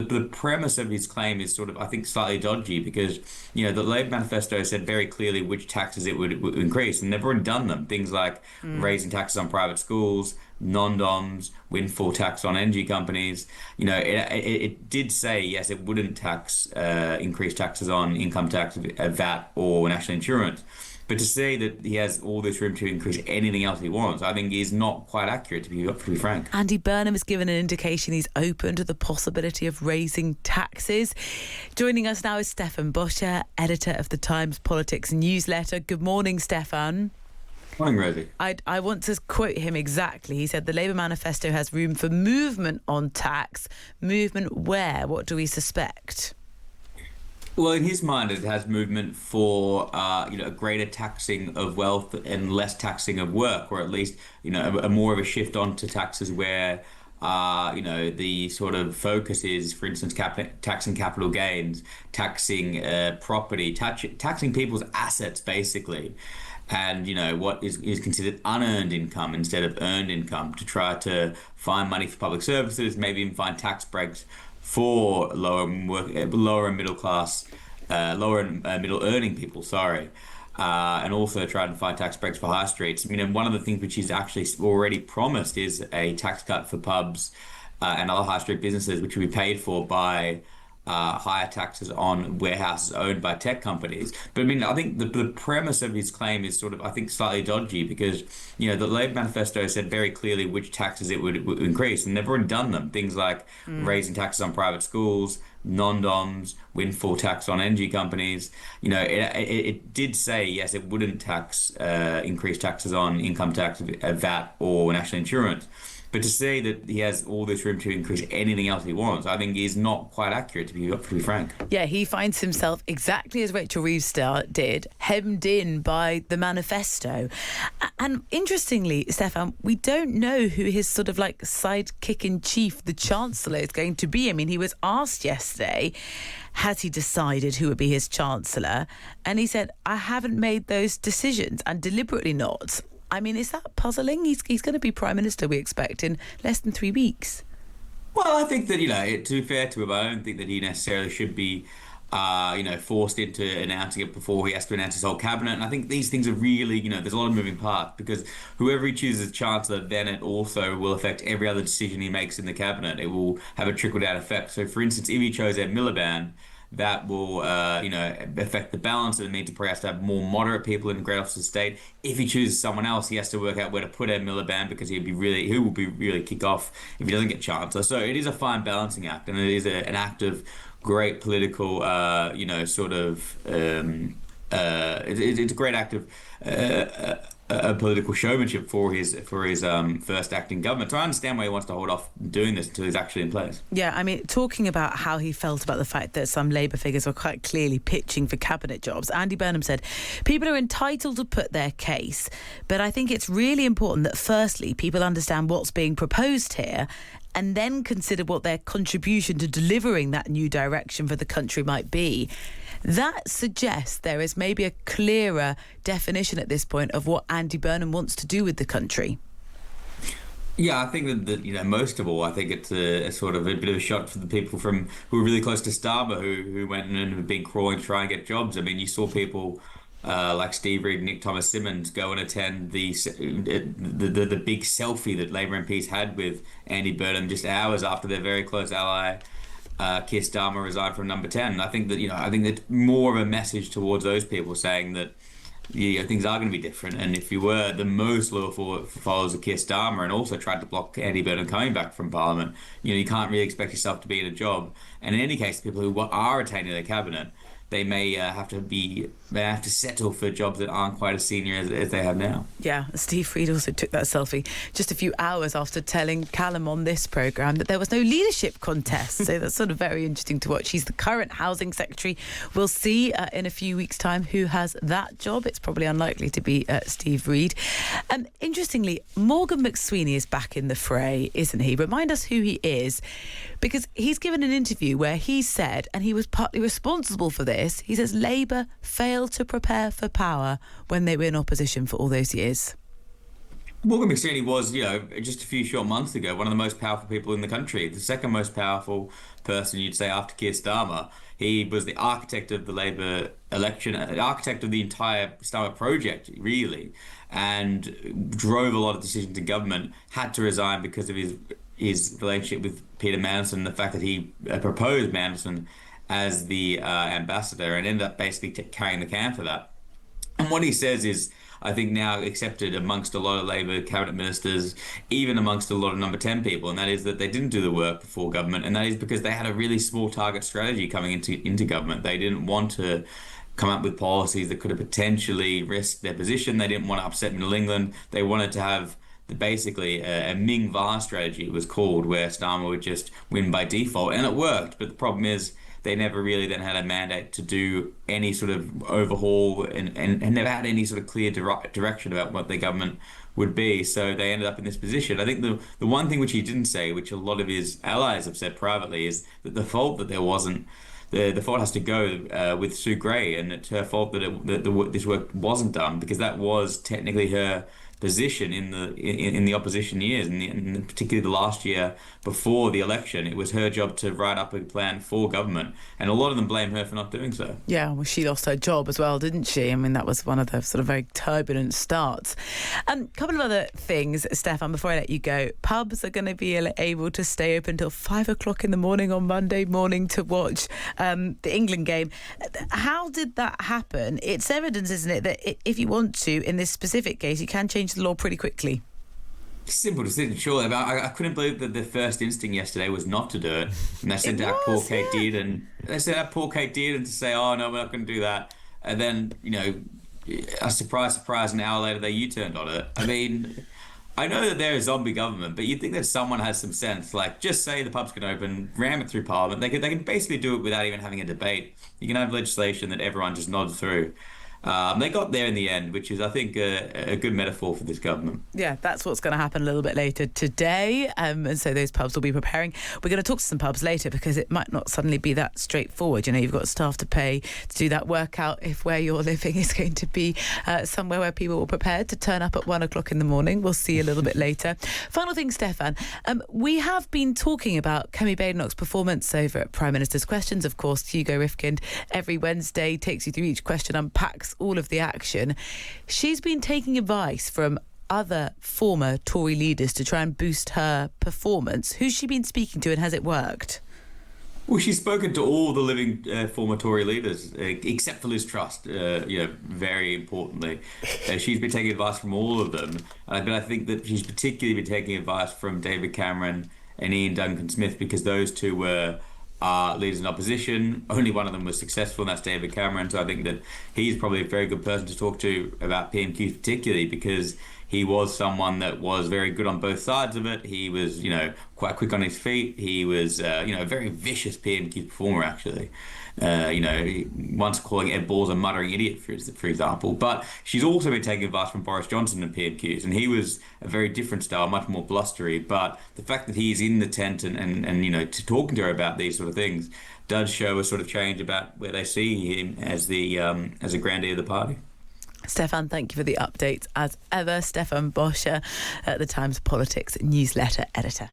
the premise of his claim is sort of, I think, slightly dodgy because, the Labour manifesto said very clearly which taxes it would increase, and they've already done them. Things like raising taxes on private schools, non-doms, windfall tax on energy companies. It did say, yes, it wouldn't increase taxes on income tax, VAT, or national insurance. But to say that he has all this room to increase anything else he wants, I think is not quite accurate, to be frank. Andy Burnham has given an indication he's open to the possibility of raising taxes. Joining us now is Stefan Boscia, editor of the Times Politics newsletter. Good morning, Stefan. Morning, Rosie. I want to quote him exactly. He said the Labour manifesto has room for movement on tax. Movement where? What do we suspect? Well, in his mind, it has movement for a greater taxing of wealth and less taxing of work, or at least a more of a shift onto taxes where the sort of focus is, for instance, taxing capital gains, taxing property, taxing people's assets, basically, and what is considered unearned income instead of earned income, to try to find money for public services, maybe even find tax breaks for lower and middle class, lower and middle earning people, and also try to find tax breaks for high streets. One of the things which he's actually already promised is a tax cut for pubs and other high street businesses, which will be paid for by higher taxes on warehouses owned by tech companies. But I think the premise of his claim is sort of, I think, slightly dodgy because, the Labour manifesto said very clearly which taxes it would increase, and they've already done them. Things like raising taxes on private schools, non-doms, windfall tax on energy companies. It did say, yes, it wouldn't increase taxes on income tax, VAT, or national insurance. But to say that he has all this room to increase anything else he wants, I think is not quite accurate, to be frank. Yeah, he finds himself, exactly as Rachel Reeves did, hemmed in by the manifesto. And interestingly, Stefan, we don't know who his sort of like sidekick in chief, the Chancellor, is going to be. He was asked yesterday, has he decided who would be his Chancellor? And he said, I haven't made those decisions, and deliberately not. Is that puzzling? He's going to be Prime Minister, we expect, in less than 3 weeks. Well, I think that, to be fair to him, I don't think that he necessarily should be, forced into announcing it before he has to announce his whole cabinet. And I think these things are really, there's a lot of moving parts because whoever he chooses as Chancellor, then it also will affect every other decision he makes in the cabinet. It will have a trickle-down effect. So, for instance, if he chose Ed Miliband, that will, affect the balance. It means he probably has to have more moderate people in great office of state. If he chooses someone else, he has to work out where to put Ed Miliband because he will be really kick off if he doesn't get Chancellor. So it is a fine balancing act, and it is an act of great political, it's a great act of a political showmanship for his first acting government. So I understand why he wants to hold off doing this until he's actually in place. Yeah, talking about how he felt about the fact that some Labour figures were quite clearly pitching for cabinet jobs, Andy Burnham said, people are entitled to put their case, but I think it's really important that firstly, people understand what's being proposed here and then consider what their contribution to delivering that new direction for the country might be. That suggests there is maybe a clearer definition at this point of what Andy Burnham wants to do with the country. Yeah, I think that most of all, I think it's a sort of a bit of a shot for the people who were really close to Starmer, who went and have been crawling to try and get jobs. You saw people like Steve Reid and Nick Thomas-Symonds go and attend the big selfie that Labour MPs had with Andy Burnham just hours after their very close ally Keir Starmer resigned from Number 10. And I think that's more of a message towards those people saying that things are going to be different. And if you were the most loyal followers of Keir Starmer and also tried to block Andy Burnham coming back from Parliament, you can't really expect yourself to be in a job. And in any case, people who are retaining their cabinet, they may have to settle for jobs that aren't quite as senior as they have now. Yeah, Steve Reid also took that selfie just a few hours after telling Calum on this programme that there was no leadership contest. So that's sort of very interesting to watch. He's the current Housing Secretary. We'll see in a few weeks' time who has that job. It's probably unlikely to be Steve Reid. Interestingly, Morgan McSweeney is back in the fray, isn't he? Remind us who he is, because he's given an interview where he said, and he was partly responsible for this, he says Labour failed to prepare for power when they were in opposition for all those years. Morgan McSweeney was, just a few short months ago, one of the most powerful people in the country, the second most powerful person you'd say after Keir Starmer. He was the architect of the Labour election, the architect of the entire Starmer project, really, and drove a lot of decisions in government. Had to resign because of his relationship with Peter Mandelson, the fact that he proposed Mandelson as the ambassador, and ended up basically carrying the can for that. And what he says is, I think, now accepted amongst a lot of Labour cabinet ministers, even amongst a lot of number 10 people, and that is that they didn't do the work before government, and that is because they had a really small target strategy coming into government. They didn't want to come up with policies that could have potentially risked their position. They didn't want to upset Middle England. They wanted to have basically a Ming Va strategy, it was called, where Starmer would just win by default, and it worked. But the problem is, they never really then had a mandate to do any sort of overhaul and never had any sort of clear direction about what their government would be. So they ended up in this position. I think the one thing which he didn't say, which a lot of his allies have said privately, is that the fault that there wasn't, the fault has to go with Sue Gray, and it's her fault that this work wasn't done, because that was technically her position in the opposition years, and particularly the last year before the election. It was her job to write up a plan for government, and a lot of them blame her for not doing so. Yeah, well, she lost her job as well, didn't she? I mean, that was one of the sort of very turbulent starts. A couple of other things, Stefan, before I let you go. Pubs are going to be able to stay open until 5 o'clock in the morning on Monday morning to watch the England game. How did that happen? It's evidence, isn't it, that if you want to, in this specific case, you can change the law pretty quickly. Simple decision, surely. But I couldn't believe that the first instinct yesterday was not to do it. And they said that poor Kate did, and they said that poor Kate did, and to say, oh no, we're not going to do that. And then, a surprise, an hour later they U-turned on it. I mean, I know that they're a zombie government, but you'd think that someone has some sense. Like, just say the pubs can open, ram it through Parliament. They can basically do it without even having a debate. You can have legislation that everyone just nods through. They got there in the end, which is, I think, a good metaphor for this government. Yeah, that's what's going to happen a little bit later today. And so those pubs will be preparing. We're going to talk to some pubs later, because it might not suddenly be that straightforward. You've got staff to pay to do that workout if where you're living is going to be somewhere where people are prepared to turn up at 1 o'clock in the morning. We'll see a little bit later. Final thing, Stefan, we have been talking about Kemi Badenoch's performance over at Prime Minister's Questions. Of course, Hugo Rifkind every Wednesday takes you through each question, unpacks all of the action. She's been taking advice from other former Tory leaders to try and boost her performance. Who's she been speaking to, and has it worked? Well, she's spoken to all the living former Tory leaders, except for Liz Truss, very importantly. She's been taking advice from all of them. But I think that she's particularly been taking advice from David Cameron and Ian Duncan Smith, because those two were leaders in opposition. Only one of them was successful, and that's David Cameron. So I think that he's probably a very good person to talk to about PMQs, particularly because he was someone that was very good on both sides of it. He was, quite quick on his feet. He was, a very vicious PMQ performer, actually. Once calling Ed Balls a muttering idiot, for example. But she's also been taking advice from Boris Johnson in PMQs, and he was a very different style, much more blustery. But the fact that he's in the tent and talking to her about these sort of things does show a sort of change about where they see him as as a grandee of the party. Stefan, thank you for the updates as ever. Stefan Boscia, the Times Politics newsletter editor.